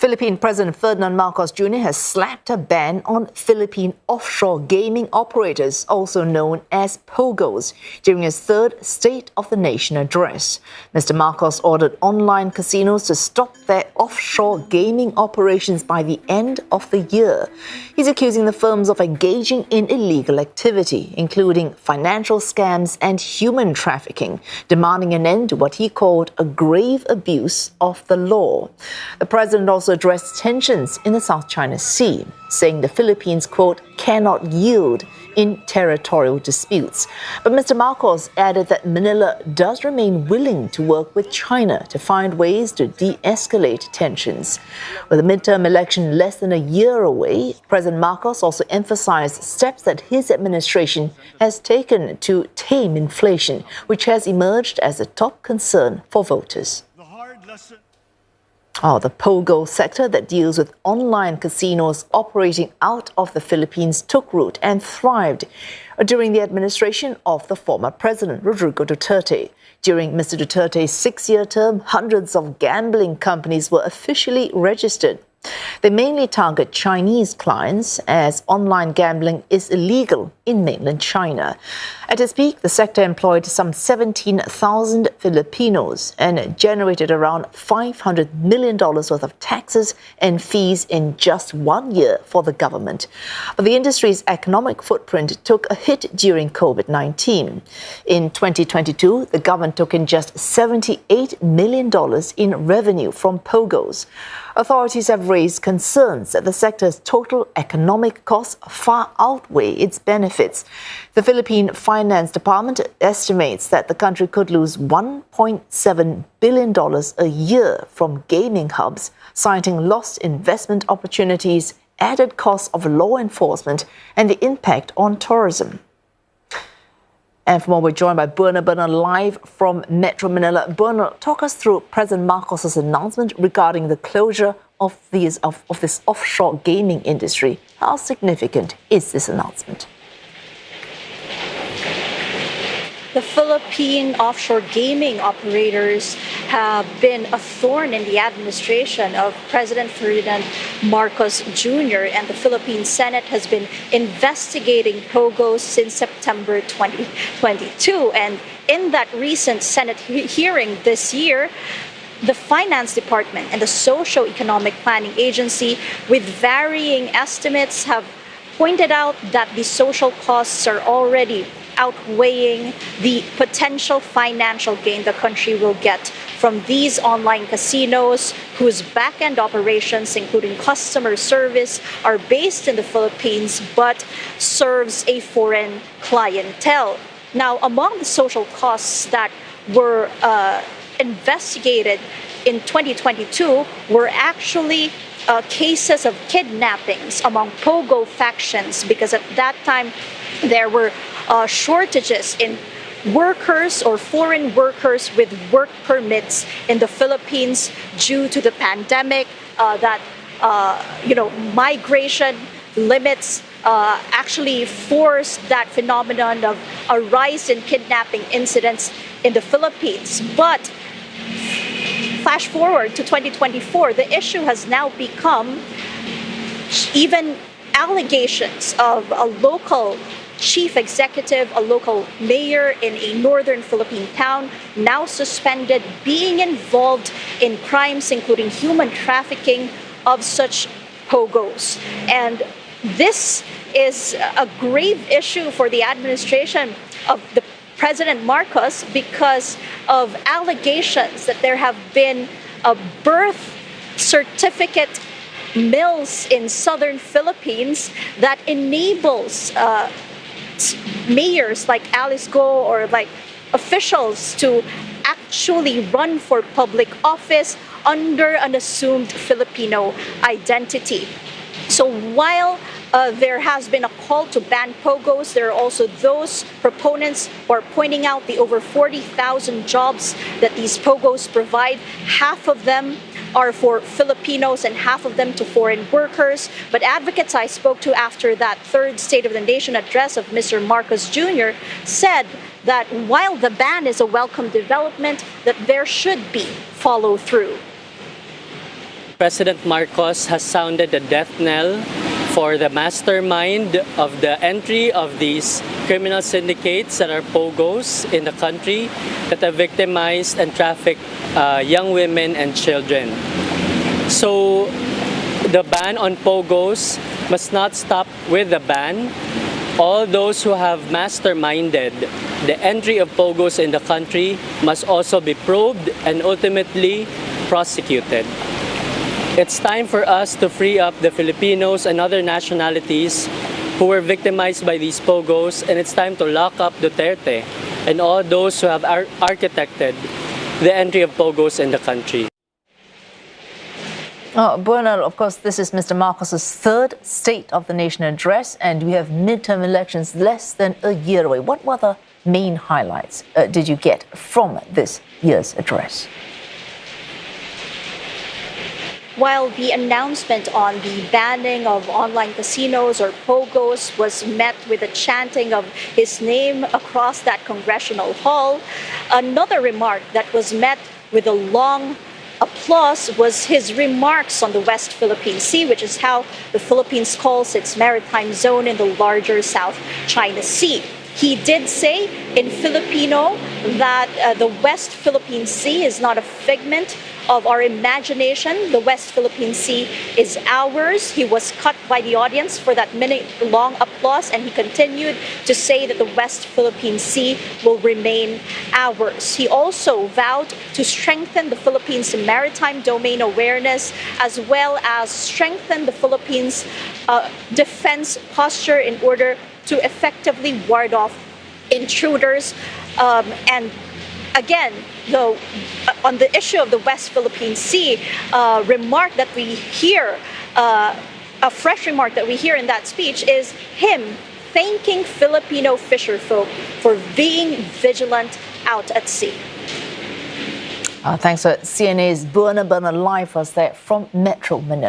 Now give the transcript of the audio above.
Philippine President Ferdinand Marcos Jr. has slapped a ban on Philippine offshore gaming operators, also known as POGOs, during his third State of the Nation address. Mr. Marcos ordered online casinos to stop their offshore gaming operations by the end of the year. He's accusing the firms of engaging in illegal activity, including financial scams and human trafficking, demanding an end to what he called a grave abuse of the law. The president also addressed tensions in the South China Sea, saying the Philippines, quote, cannot yield in territorial disputes. But Mr. Marcos added that Manila does remain willing to work with China to find ways to de-escalate tensions. With the midterm election less than a year away, President Marcos also emphasized steps that his administration has taken to tame inflation, which has emerged as a top concern for voters. The POGO sector that deals with online casinos operating out of the Philippines took root and thrived during the administration of the former president, Rodrigo Duterte. During Mr. Duterte's 6-year term, hundreds of gambling companies were officially registered. They mainly target Chinese clients, as online gambling is illegal in mainland China. At its peak, the sector employed some 17,000 Filipinos and generated around $500 million worth of taxes and fees in just 1 year for the government. But the industry's economic footprint took a hit during COVID-19. In 2022, the government took in just $78 million in revenue from POGOs. Authorities have raised concerns that the sector's total economic costs far outweigh its benefits. The Philippine Finance Department estimates that the country could lose $1.7 billion a year from gaming hubs, citing lost investment opportunities, added costs of law enforcement, and the impact on tourism. And for more, we're joined by Buena Bernal live from Metro Manila. Buena, talk us through President Marcos' announcement regarding the closure of this offshore gaming industry. How significant is this announcement? The Philippine offshore gaming operators have been a thorn in the administration of President Ferdinand Marcos Jr. and the Philippine Senate has been investigating POGOs since September 2022. And in that recent Senate hearing this year, the Finance Department and the Socio-Economic Planning Agency, with varying estimates, have pointed out that the social costs are already outweighing the potential financial gain the country will get from these online casinos whose back-end operations, including customer service, are based in the Philippines but serves a foreign clientele. Now, among the social costs that were investigated in 2022 were actually cases of kidnappings among POGO factions, because at that time there were shortages in workers or foreign workers with work permits in the Philippines due to the pandemic. Migration limits actually forced that phenomenon of a rise in kidnapping incidents in the Philippines. But flash forward to 2024, the issue has now become even allegations of a local chief executive, a local mayor in a northern Philippine town, now suspended, being involved in crimes including human trafficking of such POGOs. And this is a grave issue for the administration of the President Marcos because of allegations that there have been birth certificate mills in southern Philippines that enables mayors like Alice Go or like officials to actually run for public office under an assumed Filipino identity. So while there has been a call to ban POGOs, there are also those proponents who are pointing out the over 40,000 jobs that these POGOs provide. Half of them are for Filipinos and half of them to foreign workers. But advocates I spoke to after that third State of the Nation address of Mr. Marcos Jr. said that while the ban is a welcome development, that there should be follow through. President Marcos has sounded the death knell for the mastermind of the entry of these criminal syndicates that are POGOs in the country that have victimized and trafficked young women and children. So the ban on POGOs must not stop with the ban. All those who have masterminded the entry of POGOs in the country must also be probed and ultimately prosecuted. It's time for us to free up the Filipinos and other nationalities who were victimized by these POGOs, and it's time to lock up Duterte and all those who have architected the entry of POGOs in the country. Buena, of course, this is Mr. Marcos's third State of the Nation address, and we have midterm elections less than a year away. What were the main highlights did you get from this year's address? While the announcement on the banning of online casinos or POGOs was met with a chanting of his name across that congressional hall, another remark that was met with a long applause was his remarks on the West Philippine Sea, which is how the Philippines calls its maritime zone in the larger South China Sea. He did say in Filipino that the West Philippine Sea is not a figment of our imagination. The West Philippine Sea is ours. He was cut by the audience for that minute-long applause, and he continued to say that the West Philippine Sea will remain ours. He also vowed to strengthen the Philippines' maritime domain awareness, as well as strengthen the Philippines' defense posture in order to effectively ward off intruders. And again, on the issue of the West Philippine Sea, remark that we hear, a fresh remark that we hear in that speech is him thanking Filipino fisherfolk for being vigilant out at sea. Thanks for CNA's Buena Bernal live was there from Metro Manila.